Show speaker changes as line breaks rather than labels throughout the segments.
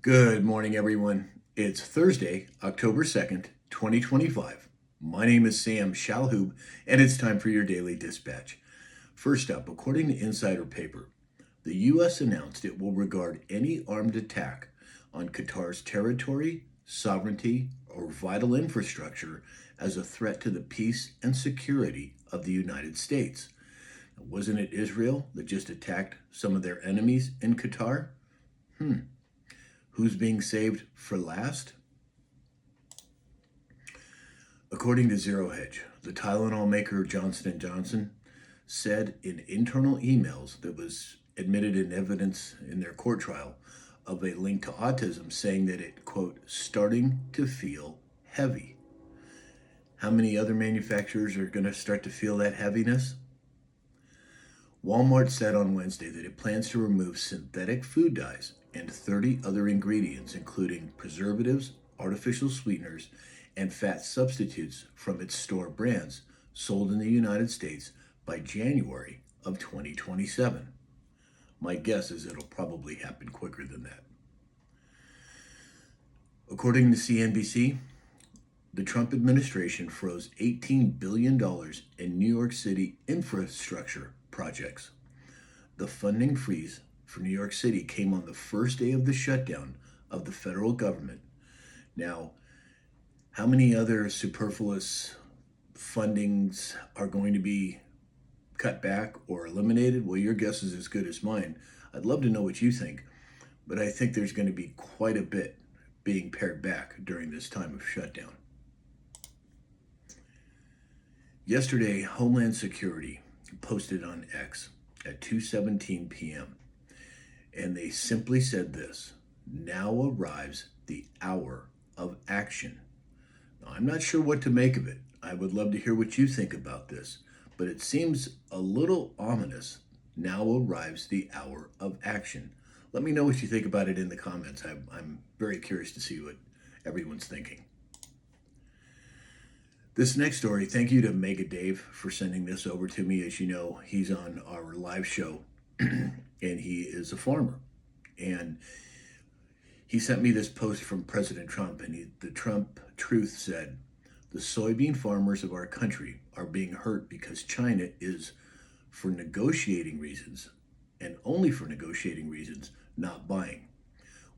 Good morning, everyone. It's Thursday, October 2nd, 2025. My name is Sam Shalhoub, and it's time for your daily dispatch. First up, according to Insider Paper, the U.S. announced it will regard any armed attack on Qatar's territory, sovereignty, or vital infrastructure as a threat to the peace and security of the United States. Wasn't it Israel that just attacked some of their enemies in Qatar? Who's being saved for last? According to Zero Hedge, the Tylenol maker Johnson & Johnson said in internal emails that was admitted in evidence in their court trial of a link to autism, saying that it, quote, starting to feel heavy. How many other manufacturers are going to start to feel that heaviness? Walmart said on Wednesday that it plans to remove synthetic food dyes and 30 other ingredients, including preservatives, artificial sweeteners, and fat substitutes from its store brands sold in the United States by January of 2027. My guess is it'll probably happen quicker than that. According to CNBC, the Trump administration froze $18 billion in New York City infrastructure projects. The funding freeze for New York City came on the first day of the shutdown of the federal government. Now, how many other superfluous fundings are going to be cut back or eliminated? Well, your guess is as good as mine. I'd love to know what you think, but I think there's going to be quite a bit being pared back during this time of shutdown. Yesterday, Homeland Security posted on X at 2:17 p.m. and they simply said this: now arrives the hour of action. Now, I'm not sure what to make of it. I would love to hear what you think about this, but it seems a little ominous. Now arrives the hour of action. Let me know what you think about it in the comments. I'm very curious to see what everyone's thinking. This next story, thank you to Mega Dave for sending this over to me. As you know, he's on our live show and he is a farmer. And he sent me this post from President Trump, and the Trump Truth said, the soybean farmers of our country are being hurt because China is, for negotiating reasons, and only for negotiating reasons, not buying.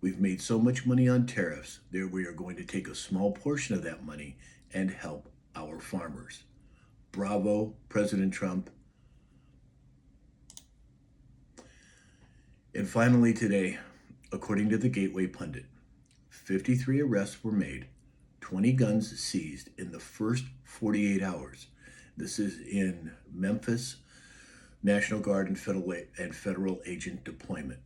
We've made so much money on tariffs that we are going to take a small portion of that money and help our farmers. Bravo, President Trump. And finally today, according to the Gateway Pundit, 53 arrests were made, 20 guns seized in the first 48 hours. This is in Memphis, National Guard and federal agent deployment.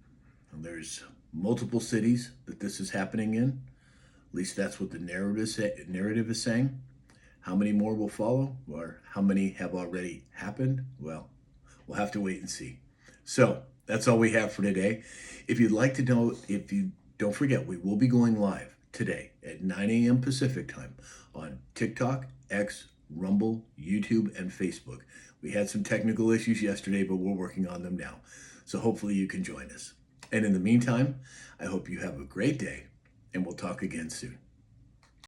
And there's multiple cities that this is happening in. At least that's what the narrative is saying. How many more will follow, or how many have already happened? Well, we'll have to wait and see. So that's all we have for today. If you'd like to know, don't forget, we will be going live today at 9 a.m. Pacific time on TikTok, X, Rumble, YouTube, and Facebook. We had some technical issues yesterday, but we're working on them now. So hopefully you can join us. And in the meantime, I hope you have a great day, and we'll talk again soon.